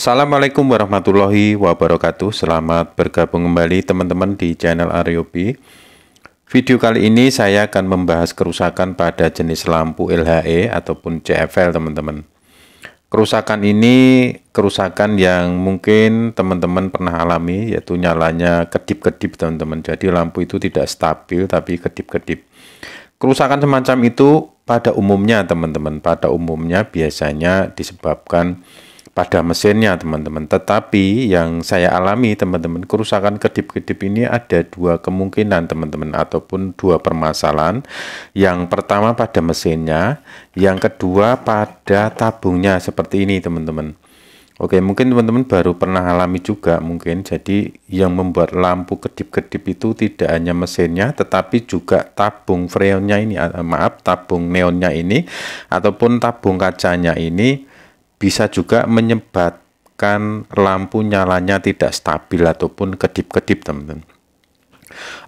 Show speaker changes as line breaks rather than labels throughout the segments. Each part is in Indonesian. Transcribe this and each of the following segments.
Assalamualaikum warahmatullahi wabarakatuh. Selamat bergabung kembali teman-teman di channel Ariobi. Video kali ini saya akan membahas kerusakan pada jenis lampu LHE ataupun CFL teman-teman. Kerusakan ini kerusakan yang mungkin teman-teman pernah alami, yaitu nyalanya kedip-kedip teman-teman. Jadi lampu itu tidak stabil tapi kedip-kedip. Kerusakan semacam itu pada umumnya teman-teman, biasanya disebabkan pada mesinnya teman-teman. Tetapi yang saya alami teman-teman, kerusakan kedip-kedip ini ada dua kemungkinan teman-teman, ataupun dua permasalahan. Yang pertama pada mesinnya, yang kedua pada tabungnya seperti ini teman-teman. Oke, mungkin teman-teman baru pernah alami juga mungkin. Jadi yang membuat lampu kedip-kedip itu tidak hanya mesinnya, tetapi juga tabung freonnya ini, tabung neonnya ini ataupun tabung kacanya ini bisa juga menyebabkan lampu nyalanya tidak stabil ataupun kedip-kedip teman-teman.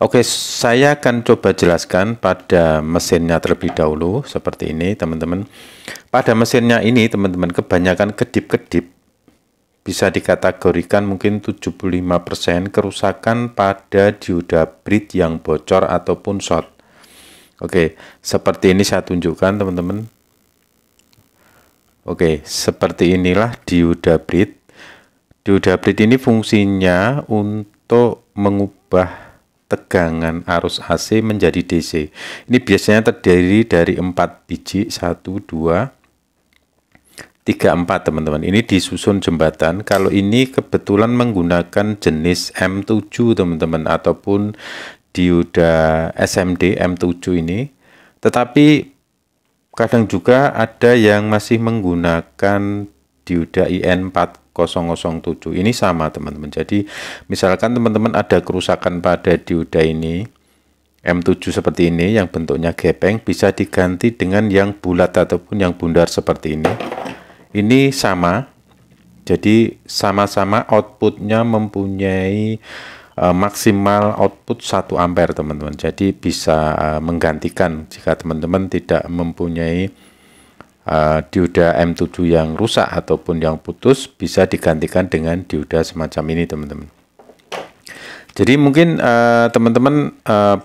Oke, saya akan coba jelaskan pada mesinnya terlebih dahulu seperti ini teman-teman. Pada mesinnya ini teman-teman, kebanyakan kedip-kedip bisa dikategorikan mungkin 75% kerusakan pada dioda brid yang bocor ataupun short. Oke, seperti ini saya tunjukkan teman-teman. Oke, seperti inilah dioda brid. Dioda brid ini fungsinya untuk mengubah tegangan arus AC menjadi DC. Ini biasanya terdiri dari 4 biji, 1, 2, 3, 4 teman-teman. Ini disusun jembatan. Kalau ini kebetulan menggunakan jenis M7 teman-teman, ataupun dioda SMD M7 ini. Tetapi kadang juga ada yang masih menggunakan dioda IN4007. Ini sama teman-teman. Jadi misalkan teman-teman ada kerusakan pada dioda ini M7 seperti ini yang bentuknya gepeng, bisa diganti dengan yang bulat ataupun yang bundar seperti ini. Ini sama. Jadi sama-sama outputnya mempunyai maksimal output 1 ampere teman-teman. Jadi bisa menggantikan jika teman-teman tidak mempunyai dioda M7 yang rusak ataupun yang putus, bisa digantikan dengan dioda semacam ini teman-teman. Jadi mungkin teman-teman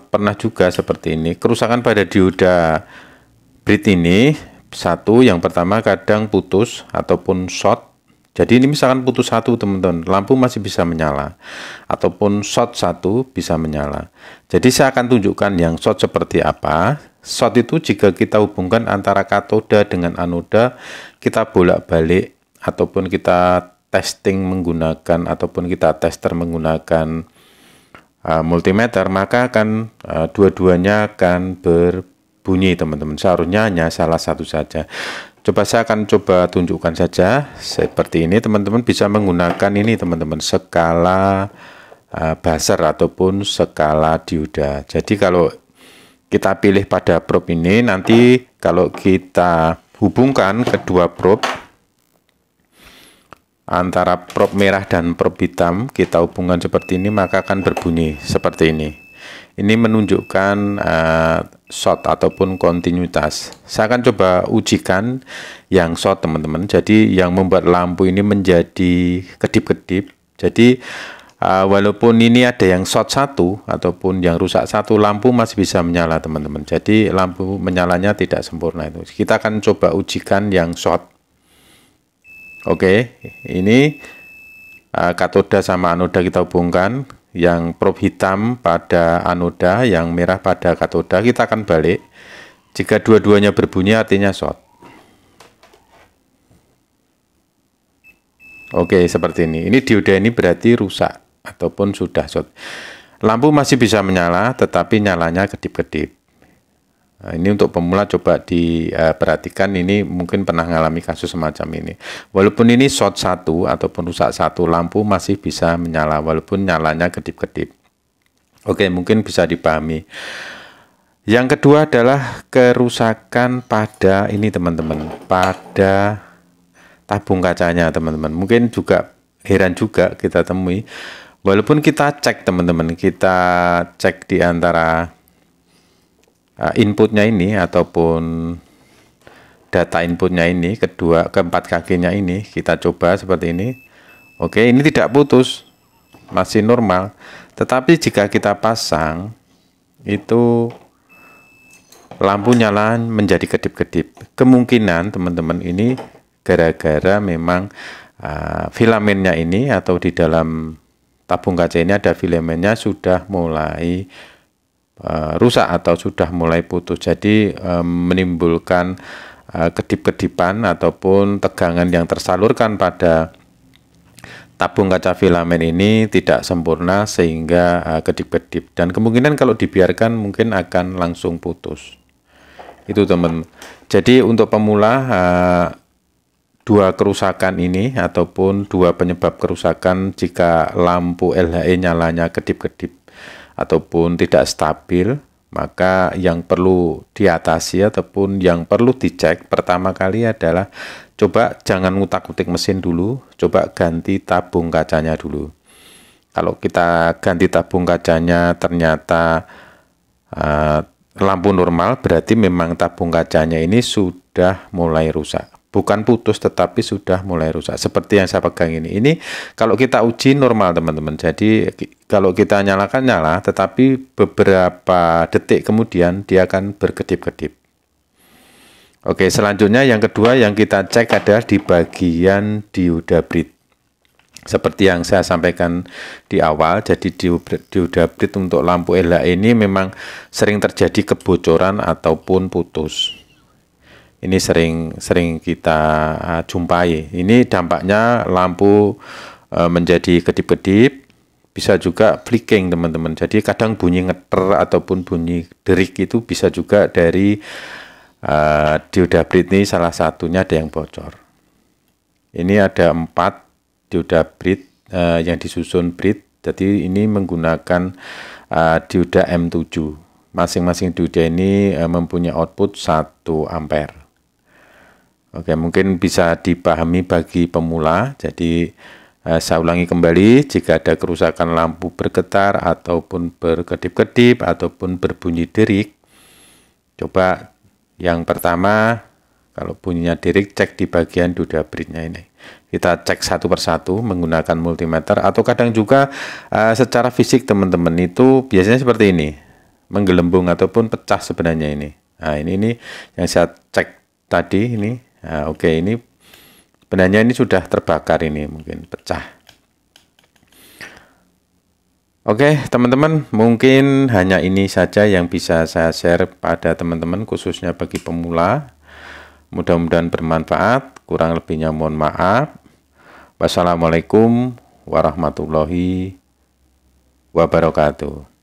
pernah juga seperti ini, kerusakan pada dioda brid ini. Satu, yang pertama kadang putus ataupun short. Jadi ini misalkan putus satu teman-teman, lampu masih bisa menyala, ataupun short satu bisa menyala. Jadi saya akan tunjukkan yang short seperti apa. Short itu jika kita hubungkan antara katoda dengan anoda, kita bolak-balik ataupun kita testing menggunakan ataupun kita tester menggunakan multimeter, maka akan dua-duanya akan berbunyi teman-teman. Seharusnya hanya salah satu saja. Saya akan coba tunjukkan saja seperti ini. Teman-teman bisa menggunakan ini teman-teman, skala buzzer ataupun skala dioda. Jadi kalau kita pilih pada probe ini, nanti kalau kita hubungkan kedua probe antara probe merah dan probe hitam, kita hubungkan seperti ini, maka akan berbunyi seperti ini. Ini menunjukkan short ataupun kontinuitas. Saya akan coba ujikan yang short teman-teman. Jadi yang membuat lampu ini menjadi kedip-kedip. Jadi walaupun ini ada yang short satu ataupun yang rusak satu, lampu masih bisa menyala teman-teman. Jadi lampu menyalanya tidak sempurna itu. Kita akan coba ujikan yang short. Oke, ini katoda sama anoda kita hubungkan. Yang probe hitam pada anoda, yang merah pada katoda, kita akan balik. Jika dua-duanya berbunyi artinya short. Oke, seperti ini. Ini dioda ini berarti rusak ataupun sudah short. Lampu masih bisa menyala, tetapi nyalanya kedip-kedip. Nah, ini untuk pemula coba diperhatikan, ini mungkin pernah mengalami kasus semacam ini. Walaupun ini short satu ataupun rusak satu, lampu masih bisa menyala walaupun nyalanya kedip-kedip. Oke, mungkin bisa dipahami. Yang kedua adalah kerusakan pada ini teman-teman, pada tabung kacanya teman-teman. Mungkin juga heran juga kita temui. Walaupun kita cek teman-teman, kita cek di antara inputnya ini ataupun data inputnya ini, keempat kakinya ini kita coba seperti ini. Oke, ini tidak putus, masih normal. Tetapi jika kita pasang, itu lampu nyala menjadi kedip-kedip. Kemungkinan teman-teman ini gara-gara memang filamennya ini, atau di dalam tabung kaca ini ada filamennya sudah mulai rusak atau sudah mulai putus. Jadi menimbulkan kedip-kedipan ataupun tegangan yang tersalurkan pada tabung kaca filamen ini tidak sempurna sehingga kedip-kedip, dan kemungkinan kalau dibiarkan mungkin akan langsung putus. Itu teman. Jadi untuk pemula, dua kerusakan ini ataupun dua penyebab kerusakan jika lampu LHE nyalanya kedip-kedip ataupun tidak stabil, maka yang perlu diatasi ataupun yang perlu dicek pertama kali adalah coba jangan ngutak-ngutik mesin dulu, coba ganti tabung kacanya dulu. Kalau kita ganti tabung kacanya ternyata lampu normal, berarti memang tabung kacanya ini sudah mulai rusak. Bukan putus, tetapi sudah mulai rusak. Seperti yang saya pegang ini. Ini kalau kita uji normal teman-teman. Jadi kalau kita nyalakan nyala, tetapi beberapa detik kemudian dia akan berkedip-kedip. Oke, selanjutnya yang kedua yang kita cek adalah di bagian dioda brid. Seperti yang saya sampaikan di awal, jadi dioda brid untuk lampu LHE ini memang sering terjadi kebocoran ataupun putus. Ini sering kita jumpai. Ini dampaknya lampu menjadi kedip-kedip, bisa juga flicking teman-teman. Jadi kadang bunyi ngeter ataupun bunyi derik itu bisa juga dari dioda brid ini, salah satunya ada yang bocor. Ini ada 4 dioda brid yang disusun brid. Jadi ini menggunakan dioda M7. Masing-masing dioda ini mempunyai output 1 ampere. Oke, mungkin bisa dipahami bagi pemula. Jadi saya ulangi kembali, jika ada kerusakan lampu bergetar ataupun berkedip-kedip ataupun berbunyi derik, coba yang pertama, kalau bunyinya derik, cek di bagian dioda bridnya ini. Kita cek satu persatu menggunakan multimeter, atau kadang juga secara fisik teman-teman itu biasanya seperti ini, menggelembung ataupun pecah sebenarnya ini. Nah ini yang saya cek tadi ini. Nah, oke, ini sebenarnya ini sudah terbakar, ini mungkin pecah. Oke teman-teman, mungkin hanya ini saja yang bisa saya share pada teman-teman, khususnya bagi pemula. Mudah-mudahan bermanfaat, kurang lebihnya mohon maaf. Wassalamualaikum warahmatullahi wabarakatuh.